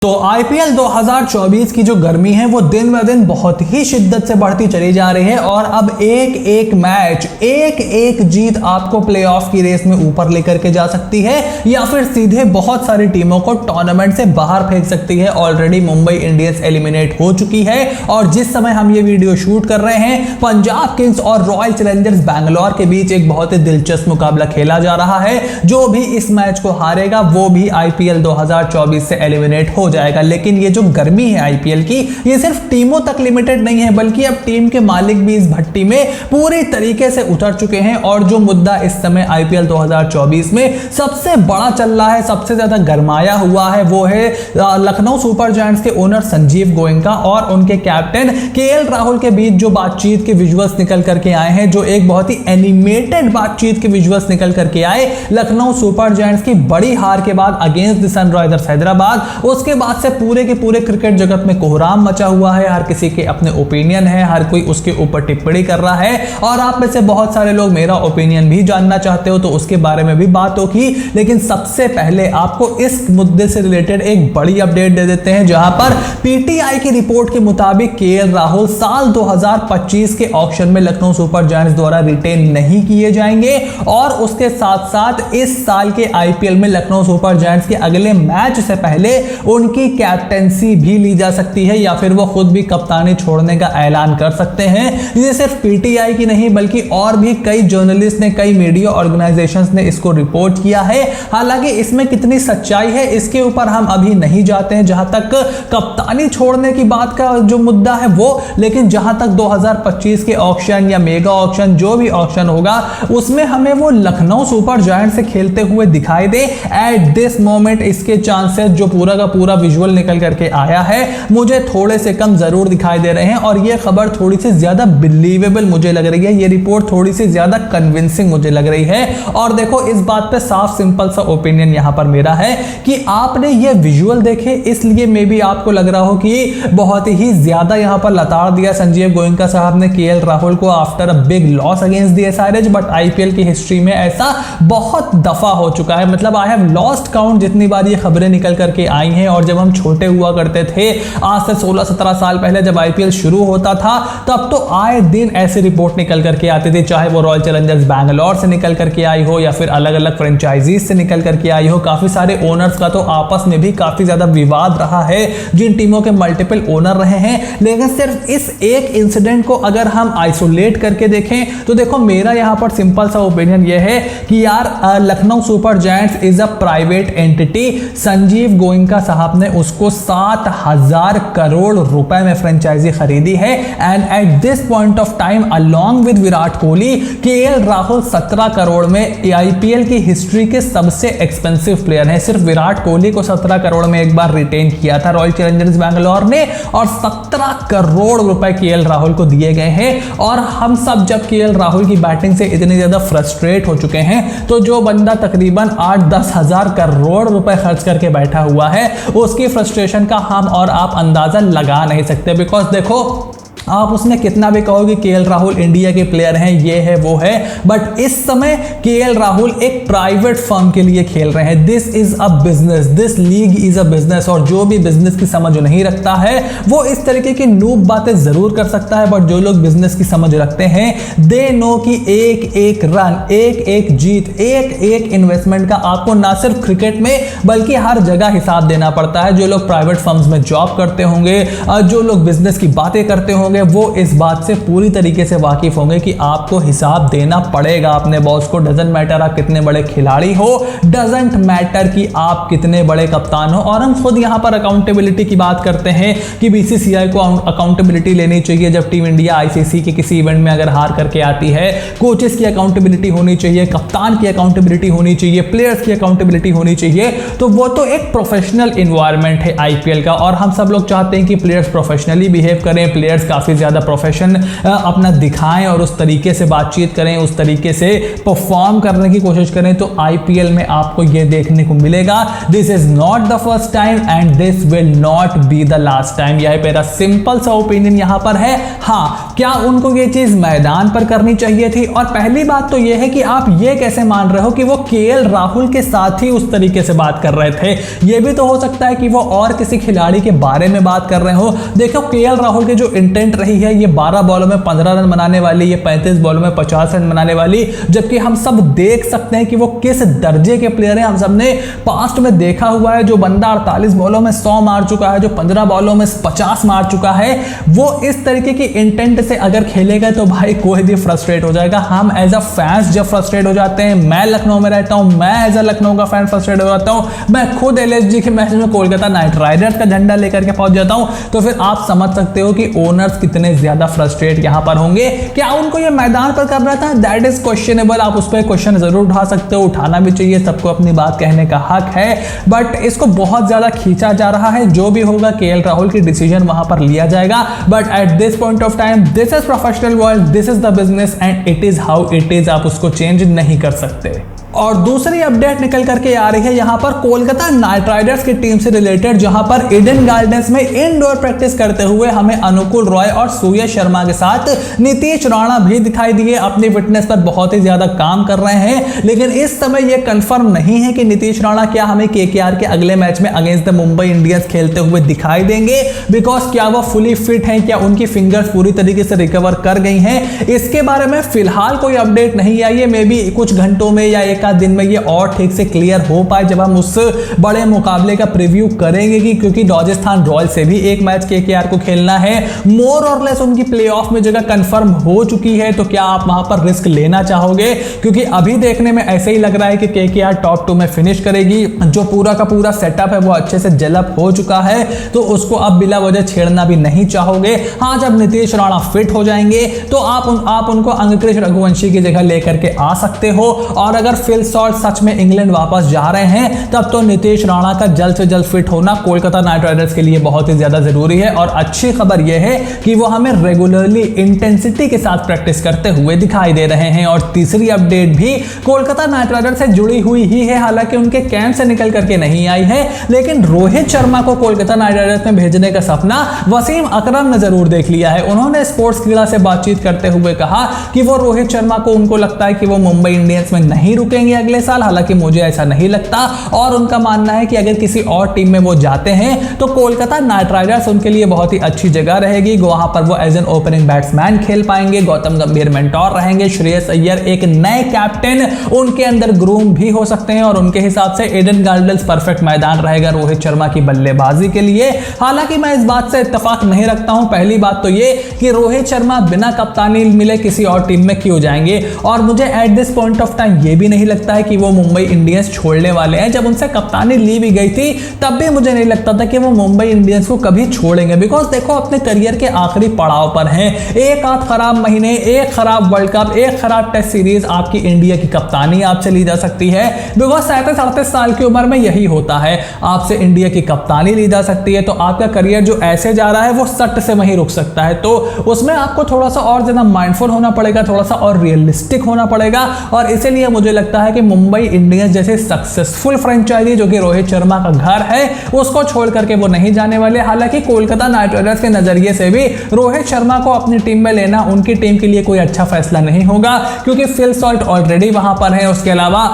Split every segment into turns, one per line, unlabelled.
तो आईपीएल 2024 की जो गर्मी है वो दिन ब दिन बहुत ही शिद्दत से बढ़ती चली जा रही है और अब एक एक मैच, एक एक जीत आपको प्लेऑफ की रेस में ऊपर लेकर के जा सकती है या फिर सीधे बहुत सारी टीमों को टूर्नामेंट से बाहर फेंक सकती है। ऑलरेडी मुंबई इंडियंस एलिमिनेट हो चुकी है और जिस समय हम ये वीडियो शूट कर रहे हैं पंजाब किंग्स और रॉयल चैलेंजर्स बैंगलोर के बीच एक बहुत ही दिलचस्प मुकाबला खेला जा रहा है। जो भी इस मैच को हारेगा वो भी आईपीएल 2024 से एलिमिनेट हो जाएगा। लेकिन ये जो गर्मी है आईपीएल की, ये सिर्फ टीमों तक लिमिटेड नहीं है बल्कि अब टीम के मालिक भी इस भट्टी में पूरी तरीके से उतर चुके हैं। और जो मुद्दा इस समय आईपीएल 2024 में सबसे बड़ा चल रहा है, सबसे ज्यादा गरमाया हुआ है, वो है लखनऊ सुपर जायंट्स के ओनर संजीव गोयनका और उनके कैप्टन केएल राहुल के बीच जो बातचीत के विजुअल्स निकल करके आए हैं, जो एक बहुत ही एनिमेटेड बातचीत के विजुअल्स निकल करके आए लखनऊ सुपर जायंट्स की बड़ी हार के बाद अगेंस्ट द सनराइजर्स हैदराबाद। उसके बाद से पूरे के पूरे क्रिकेट जगत में कोहराम मचा हुआ है। हर किसी के अपने ओपिनियन है, हर कोई उसके ऊपर टिप्पणी कर रहा है और आप में से बहुत सारे लोग मेरा ओपिनियन भी जानना चाहते हो तो उसके बारे में भी बात होगी। लेकिन सबसे पहले आपको इस मुद्दे से रिलेटेड एक बड़ी अपडेट दे देते हैं, जहां पर पीटीआई की रिपोर्ट के मुताबिक केएल राहुल साल 2025 के ऑक्शन में लखनऊ सुपर जायंट्स द्वारा रिटेन नहीं किए जाएंगे और उसके साथ साथ इस साल के आईपीएल में लखनऊ सुपर जायंट्स के अगले मैच से पहले उनकी कैप्टेंसी भी ली जा सकती है या फिर वो खुद भी कप्तानी छोड़ने का ऐलान कर सकते हैं। ये सिर्फ पीटीआई की नहीं बल्कि और भी कई जर्नलिस्ट ने, कई मीडिया ऑर्गेनाइजेशंस ने इसको रिपोर्ट किया है। हालांकि इसमें कितनी सच्चाई है इसके ऊपर हम अभी नहीं जाते हैं, जहां तक कप्तानी छोड़ने की बात का जो मुद्दा है वो। लेकिन जहां तक 2025 के ऑक्शन या मेगा ऑक्शन, जो भी ऑक्शन होगा, उसमें हमें वो लखनऊ सुपर जायंट्स से खेलते हुए दिखाई दे एट दिस मोमेंट, इसके चांसेस जो पूरा का पूरा विजुअल निकल करके आया है मुझे थोड़े से कम जरूर दिखाई दे रहे हैं और ये खबर थोड़ी सी ज्यादा बिलीवेबल मुझे लग रही है, ये रिपोर्ट थोड़ी सी ज्यादा कन्विंसिंग मुझे लग रही है। और देखो, इस बात पे साफ सिंपल सा ओपिनियन यहां पर मेरा है कि आपने ये विजुअल देखे इसलिए मे बी आपको लग रहा हो कि बहुत ही ज्यादा यहां पर लताड़ दिया संजीव गोयनका साहब ने केएल राहुल को after a big loss against the SRH. But IPL की हिस्ट्री में ऐसा बहुत दफा हो चुका है, मतलब आई हैव लॉस्ट काउंट जितनी बार ये खबरें निकल करके आई हैं। और जब हम छोटे हुआ करते थे, आज से 16-17 साल पहले जब आईपीएल शुरू होता था, तब तो आए दिन ऐसी रिपोर्ट निकल करके आती थी, चाहे वो रॉयल चैलेंजर्स बैंगलोर से निकल करके आई हो या फिर अलग अलग फ्रेंचाइजीज से निकल करके आई हो। काफी सारे ओनर्स का तो आपस में भी काफी ज्यादा विवाद रहा है, जिन टीमों के मल्टीपल ओनर रहे हैं। लेकिन सिर्फ इस एक इंसिडेंट को अगर हम आइसोलेट करके देखें तो देखो, मेरा यहां पर सिंपल सा ओपिनियन यह है कि यार Lucknow super giants is a private entity. Sanjeev Goenka साहब ने उसको 7,000 करोड़ रुपए में फ्रेंचाइजी खरीदी है and at this point of time along with Virat Kohli, KL Rahul 17 crore में आईपीएल की हिस्ट्री के सबसे एक्सपेंसिव प्लेयर हैं। सिर्फ विराट कोहली को 17 करोड़ में एक बार रिटेन किया था रॉयल चैलेंजर्स बैंगलोर ने और 17 करोड़ रुपए केएल राहुल को दिए गए हैं। और हम सब जब केएल राहुल की बैटिंग से इतने ज्यादा फ्रस्ट्रेट हो चुके हैं, तो जो बंदा तकरीबन 8-10 हजार करोड़ रुपए खर्च करके बैठा हुआ है, उसकी फ्रस्ट्रेशन का हम और आप अंदाजा लगा नहीं सकते। बिकॉज देखो, आप उसमें कितना भी कहोगे केएल राहुल इंडिया के प्लेयर हैं, ये है वो है, बट इस समय केएल राहुल एक प्राइवेट फर्म के लिए खेल रहे हैं। This is a business, this league is a business. और जो भी बिजनेस की समझ नहीं रखता है वो इस तरीके की नूब बातें जरूर कर सकता है, बट जो लोग बिजनेस की समझ रखते हैं दे नो कि एक एक रन, एक एक जीत, एक एक इन्वेस्टमेंट का आपको ना सिर्फ क्रिकेट में बल्कि हर जगह हिसाब देना पड़ता है। जो लोग प्राइवेट फर्म्स में जॉब करते होंगे, जो लोग बिजनेस की बातें करते होंगे, वो इस बात से पूरी तरीके से वाकिफ होंगे कि आपको हिसाब देना पड़ेगा अपने बॉस को। डजंट मैटर आप कितने बड़े खिलाड़ी हो, डजंट मैटर कि आप कितने बड़े कप्तान हो। और हम खुद यहां पर अकाउंटेबिलिटी की बात करते हैं कि बीसीसीआई को अकाउंटेबिलिटी लेनी चाहिए जब टीम इंडिया आईसीसी के किसी इवेंट में अगर हार करके आती है। कोचेस की अकाउंटेबिलिटी होनी चाहिए, कप्तान की अकाउंटेबिलिटी होनी चाहिए, प्लेयर्स की अकाउंटेबिलिटी होनी चाहिए। तो वो तो एक प्रोफेशनल एनवायरनमेंट है आईपीएल का और हम सब लोग चाहते हैं कि प्लेयर्स प्रोफेशनली बिहेव करें, प्लेयर्स काफ़ी ज़्यादा प्रोफेशन अपना दिखाएं और उस तरीके से बातचीत करें, उस तरीके से परफॉर्म करने की कोशिश करें, तो आईपीएल में आपको ये देखने को मिलेगा। This is not the first time and this will not be the last time. यह मेरा सिंपल सा ओपिनियन यहां पर है। हाँ, क्या उनको ये चीज मैदान पर करनी चाहिए थी? और पहली बात तो यह है कि आप ये कैसे मान रहे हो कि वो केएल राहुल के साथ ही उस तरीके से बात कर रहे थे? ये भी तो हो सकता है कि वो और किसी खिलाड़ी के बारे में बात कर रहे हो। देखो, केएल राहुल की जो इंटेंट रही है, ये 12 बॉलों में 15 रन बनाने वाली, ये 35 बॉलों में 50 रन बनाने वाली, जबकि हम सब देख सकते हैं कि वो किस दर्जे के प्लेयर हैं। हम सबने पास्ट में देखा हुआ है, जो बंदा 48 बॉलों में 100 मार चुका है, जो 15 बॉलों में 50 मार चुका है, वो इस तरीके की इंटेंट से अगर खेलेगा तो भाई कोई भी फ्रस्ट्रेट हो जाएगा। हम एज अ फैंस जब फ्रस्ट्रेट हो जाते हैं, मैं लखनऊ में रहता हूं, मैं एज अ लखनऊ का फैन फ्रस्ट्रेट हो जाता हूं, मैं खुद एलएसजी के मैच में कोलकाता नाइट राइडर्स का झंडा लेकर के पहुंच जाता हूं, तो फिर आप समझ सकते हो कि ओनर्स कितने ज्यादा फ्रस्ट्रेट यहां पर होंगे। क्या उनको ये मैदान पर करना था? That is questionable. आप उस पर क्वेश्चन जरूर उठा सकते हो, उठाना भी चाहिए, सबको अपनी बात कहने का हक है, बट इसको बहुत ज्यादा खींचा जा रहा है। जो भी होगा केएल राहुल की डिसीजन वहां पर लिया जाएगा, but at this point of time this is professional world, this is the business and it is how it is. आप उसको चेंज नहीं कर सकते। और दूसरी अपडेट निकल करके आ रही है यहां पर कोलकाता नाइट राइडर्स की टीम से रिलेटेड, जहां पर ईडन गार्डन्स में इनडोर प्रैक्टिस करते हुए हमें अनुकूल रॉय और सूर्य शर्मा के साथ नीतीश राणा भी दिखाई दिए। अपनी फिटनेस पर बहुत ही ज्यादा काम कर रहे हैं, लेकिन इस समय यह कंफर्म नहीं है कि नीतीश राणा क्या हमें केकेआर के अगले मैच में अगेंस्ट द मुंबई इंडियंस खेलते हुए दिखाई देंगे, बिकॉज क्या वो फुली फिट हैं, क्या उनकी फिंगर्स पूरी तरीके से रिकवर कर गई हैं, इसके बारे में फिलहाल कोई अपडेट नहीं आई है। मे बी कुछ घंटों में या एक आध दिन में ये और ठीक से क्लियर हो पाए जब हम उस बड़े मुकाबले का प्रीव्यू करेंगे, कि क्योंकि राजस्थान रॉयल्स से भी एक मैच केकेआर को खेलना है। मोर और लेस उनकी प्लेऑफ में जगह कंफर्म हो चुकी है, तो क्या आप वहां पर रिस्क लेना चाहोगे? क्योंकि अभी देखने में ऐसे ही लग रहा है कि केकेआर टॉप 2 में फिनिश करेगी। जो पूरा का पूरा सेटअप है वो अच्छे से डेवलप हो चुका है, तो उसको अब बिला वजह छेड़ना भी नहीं चाहोगे। हाँ, जब नीतीश राणा फिट हो जाएंगे तो आप उनको अंगकृष रघुवंशी की जगह लेकर के आ सकते हो। और अगर फिल सॉल्ट सच में इंग्लैंड वापस जा रहे हैं, तब तो नीतीश राणा का जल्द से जल्द फिट होना कोलकाता नाइट राइडर्स के लिए बहुत ही ज्यादा जरूरी है। और अच्छी खबर यह है कि वो हमें रेगुलरली इंटेंसिटी के साथ प्रैक्टिस करते हुए दिखाई दे रहे हैं। और तीसरी अपडेट भी कोलकाता नाइट राइडर्स से जुड़ी हुई ही है, हालांकि उनके कैंप से निकल करके नहीं आई है, लेकिन रोहित शर्मा को कोलकाता नाइट राइडर्स में भेजने का सपना वसीम अकरम ने जरूर देख लिया है। उन्होंने स्पोर्ट्स क्रीड़ा से बातचीत करते हुए कहा कि वो रोहित शर्मा को उनको लगता है कि वो मुंबई इंडियंस में नहीं रुकेंगे अगले साल, हालांकि मुझे ऐसा नहीं लगता। और उनका मानना है कि अगर किसी और टीम में वो जाते हैं तो कोलकाता नाइट राइडर्स उनके लिए बहुत ही अच्छी जगह रहेगी। वहां पर वो एज एन ओपनिंग बैट्समैन खेल पाएंगे, गौतम गंभीर मेंटोर रहेंगे, श्रेयस अय्यर एक नए कैप्टन उनके अंदर ग्रूम भी हो सकते हैं, और उनके हिसाब से ईडन गार्डन्स परफेक्ट मैदान रहेगा रोहित शर्मा की बल्लेबाजी के लिए। हालांकि मैं इस बात से इत्तेफाक नहीं रखता हूं। पहली बात तो ये कि रोहित शर्मा बिना कप्तानी मिले किसी और टीम में क्यों जाएंगे, और मुझे at this point of time ये भी नहीं लगता है कि वो मुंबई इंडियंस छोड़ने वाले हैं। जब उनसे कप्तानी ली भी गई थी तब भी मुझे नहीं लगता था कि वो मुंबई इंडियंस को कभी छोड़ेंगे, बिकॉज देखो अपने करियर के आखिरी पड़ाव पर हैं। एक आध खराब महीने, एक खराब वर्ल्ड कप, एक खराब टेस्ट सीरीज, आपकी इंडिया की कप्तानी आपसे ली जा सकती है, बिकॉज 37-38 साल की उम्र में यही होता है, आपसे इंडिया की कप्तानी ली जा सकती है। तो आपका करियर जो ऐसे जा रहा है वो सट से वहीं रुक सकता है, तो उसमें आपको थोड़ा सा और ज्यादा माइंडफुल होना पड़ेगा, थोड़ा सा और रियलिस्टिक होना पड़ेगा। और इसीलिए मुझे लगता है कि मुंबई इंडियंस जैसे सक्सेसफुल फ्रेंचाइजी जो कि रोहित शर्मा का घर है, उसको छोड़ करके वो नहीं जाने वाले। हालांकि कोलकाता नाइट राइडर्स के नजरिए से भी रोहित शर्मा को अपनी टीम में लेना उनकी टीम के लिए कोई अच्छा फैसला नहीं होगा, क्योंकि फिल सॉल्ट ऑलरेडी वहां पर है। उसके अलावा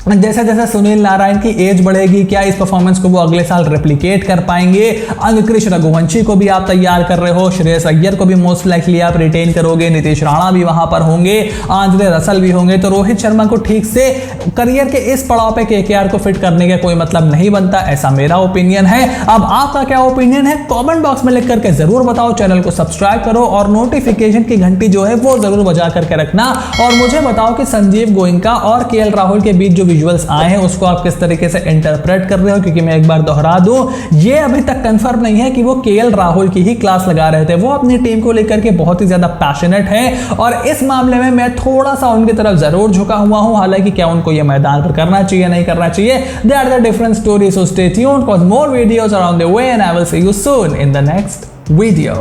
जैसे जैसे सुनील नारायण की एज बढ़ेगी, क्या इस परफॉर्मेंस को वो अगले साल रेप्लिकेट कर पाएंगे? अंगकृष रघुवंशी को भी आप तैयार कर रहे हो, श्रेयस अय्यर को भी मोस्ट लाइकली आप रिटेन करोगे, नीतीश राणा भी वहां पर होंगे, आंद्रे रसल भी होंगे, तो रोहित शर्मा को ठीक से करियर के इस पड़ाव पे केकेआर को फिट करने का कोई मतलब नहीं बनता, ऐसा मेरा ओपिनियन है। अब आपका क्या ओपिनियन है कॉमेंट बॉक्स में लिख करके जरूर बताओ। चैनल को सब्सक्राइब करो और नोटिफिकेशन की घंटी जो है वो जरूर बजा करके रखना, और मुझे बताओ कि संजीव गोयनका और केएल राहुल के बीच जो विजुअल्स आए हैं उसको आप किस तरीके से इंटरप्रेट कर रहे हो, क्योंकि मैं एक बार दोहरा दूं, ये अभी तक कंफर्म नहीं है कि वो केएल राहुल की ही क्लास लगा रहे थे। वो अपनी टीम को लेकर के बहुत ही ज्यादा पैशनेट है, और इस मामले में मैं थोड़ा सा उनकी तरफ जरूर झुका हुआ हूं। हालांकि क्या उनको ये मैदान पर करना चाहिए नहीं करना चाहिए, they are the different story, so stay tuned for more videos are on the way and I will see you soon in the next video.